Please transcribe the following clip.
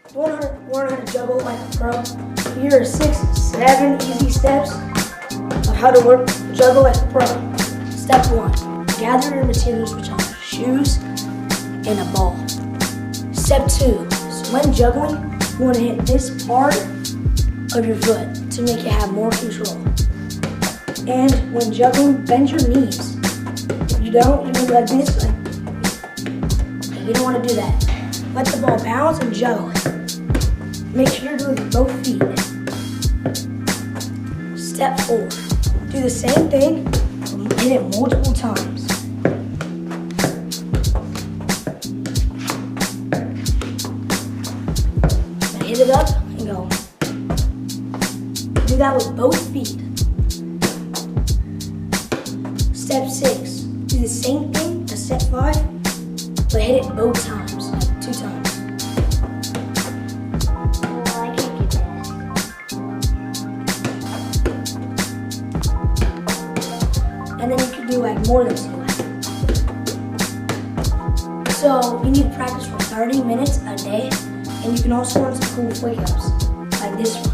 If you want to learn how to juggle like a pro, here are 6, 7 easy steps of how to juggle like a pro. Step 1, gather your materials, which are shoes and a ball. Step 2, so when juggling, you want to hit this part of your foot to make you have more control. And when juggling, bend your knees. If you don't, you move like this. You don't want to do that. Let the ball bounce and juggle it. Make sure you're doing both feet. Step 4, do the same thing, hit it multiple times. Now hit it up and go. Do that with both feet. Step 6, do the same thing as step 5, but hit it both times, like 2 times. I can't get that. And then you can do like more than 2. So you need to practice for 30 minutes a day, and you can also learn some cool flick ups like this.